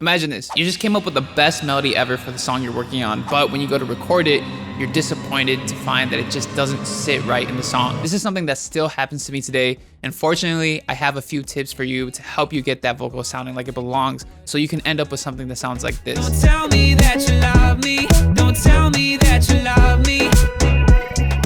Imagine this, you just came up with the best melody ever for the song you're working on, but when you go to record it, you're disappointed to find that it just doesn't sit right in the song. This is something that still happens to me today, and fortunately, I have a few tips for you to help you get that vocal sounding like it belongs, so you can end up with something that sounds like this. Don't tell me that you love me. Don't tell me that you love me.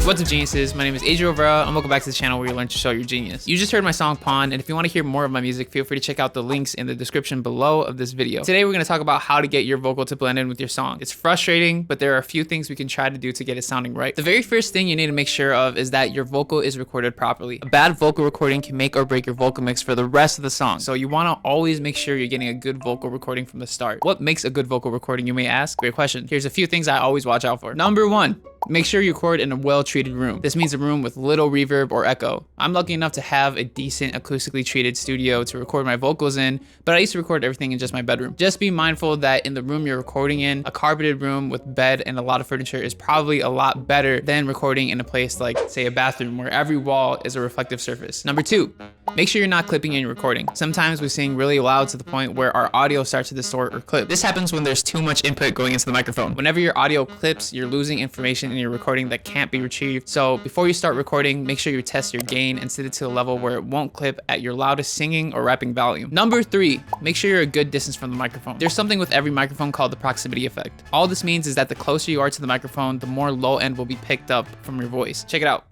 What's up, geniuses? My name is Adrian Rivera, and welcome back to the channel where you learn to show your genius. You just heard my song Pawn, and if you want to hear more of my music, feel free to check out the links in the description below of this video. Today, we're going to talk about how to get your vocal to blend in with your song. It's frustrating, but there are a few things we can try to do to get it sounding right. The very first thing you need to make sure of is that your vocal is recorded properly. A bad vocal recording can make or break your vocal mix for the rest of the song, so you want to always make sure you're getting a good vocal recording from the start. What makes a good vocal recording, you may ask? Great question. Here's a few things I always watch out for. Number one, make sure you record in a well-treated room. This means a room with little reverb or echo. I'm lucky enough to have a decent acoustically treated studio to record my vocals in, but I used to record everything in just my bedroom. Just be mindful that in the room you're recording in, a carpeted room with bed and a lot of furniture is probably a lot better than recording in a place like, say, a bathroom where every wall is a reflective surface. Number two, make sure you're not clipping in your recording. Sometimes we sing really loud to the point where our audio starts to distort or clip. This happens when there's too much input going into the microphone. Whenever your audio clips, you're losing information in your recording that can't be retrieved. So before you start recording, make sure you test your gain and set it to a level where it won't clip at your loudest singing or rapping volume. Number three, make sure you're a good distance from the microphone. There's something with every microphone called the proximity effect. All this means is that the closer you are to the microphone, the more low end will be picked up from your voice. Check it out.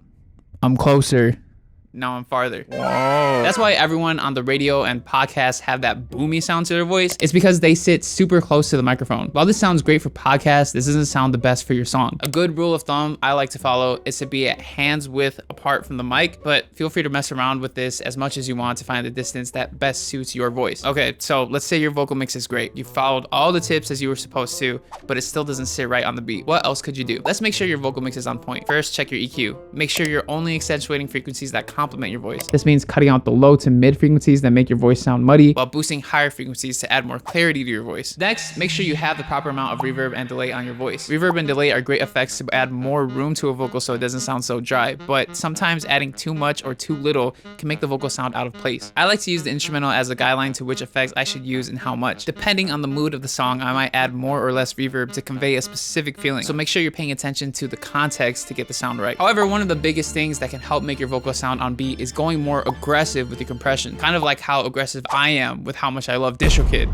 I'm closer. Now I'm farther. Whoa. That's why everyone on the radio and podcasts have that boomy sound to their voice. It's because they sit super close to the microphone. While this sounds great for podcasts, this doesn't sound the best for your song. A good rule of thumb I like to follow is to be at hands width apart from the mic, but feel free to mess around with this as much as you want to find the distance that best suits your voice. Okay, so let's say your vocal mix is great. You followed all the tips as you were supposed to, but it still doesn't sit right on the beat. What else could you do? Let's make sure your vocal mix is on point. First, check your EQ. Make sure you're only accentuating frequencies that complement your voice. This means cutting out the low to mid frequencies that make your voice sound muddy while boosting higher frequencies to add more clarity to your voice. Next, make sure you have the proper amount of reverb and delay on your voice. Reverb and delay are great effects to add more room to a vocal so it doesn't sound so dry, but sometimes adding too much or too little can make the vocal sound out of place. I like to use the instrumental as a guideline to which effects I should use and how much. Depending on the mood of the song, I might add more or less reverb to convey a specific feeling, so make sure you're paying attention to the context to get the sound right. However, one of the biggest things that can help make your vocal sound on beat is going more aggressive with your compression, kind of like how aggressive I am with how much I love DistroKid.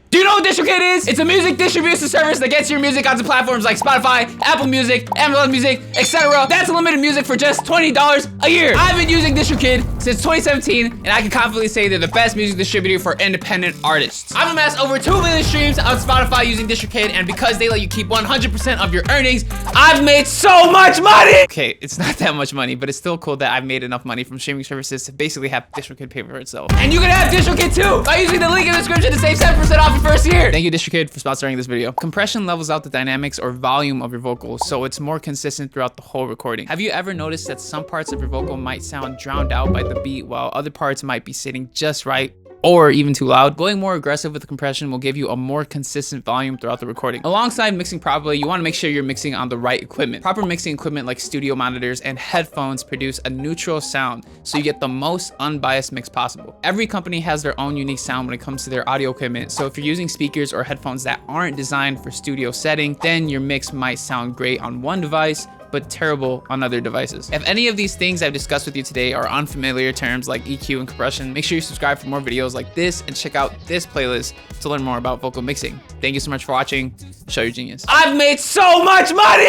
Do you know what DistroKid is? It's a music distribution service that gets your music onto platforms like Spotify, Apple Music, Amazon Music, etc. That's unlimited music for just $20 a year. I've been using DistroKid since 2017, and I can confidently say they're the best music distributor for independent artists. I've amassed over 2 million streams on Spotify using DistroKid, and because they let you keep 100% of your earnings, I've made so much money! Okay, it's not that much money, but it's still cool that I've made enough money from streaming services to basically have DistroKid pay for itself. And you can have DistroKid too by using the link in the description to save 7% off your first year. Thank you, DistroKid, for sponsoring this video. Compression levels out the dynamics or volume of your vocals, so it's more consistent throughout the whole recording. Have you ever noticed that some parts of your vocal might sound drowned out by the beat while other parts might be sitting just right or even too loud? Going more aggressive with the compression will give you a more consistent volume throughout the recording. Alongside mixing properly, you want to make sure you're mixing on the right equipment. Proper mixing equipment like studio monitors and headphones produce a neutral sound, so you get the most unbiased mix possible. Every company has their own unique sound when it comes to their audio equipment, so if you're using speakers or headphones that aren't designed for studio setting, then your mix might sound great on one device, but terrible on other devices. If any of these things I've discussed with you today are unfamiliar terms like EQ and compression, make sure you subscribe for more videos like this and check out this playlist to learn more about vocal mixing. Thank you so much for watching. Show your genius. I've made so much money!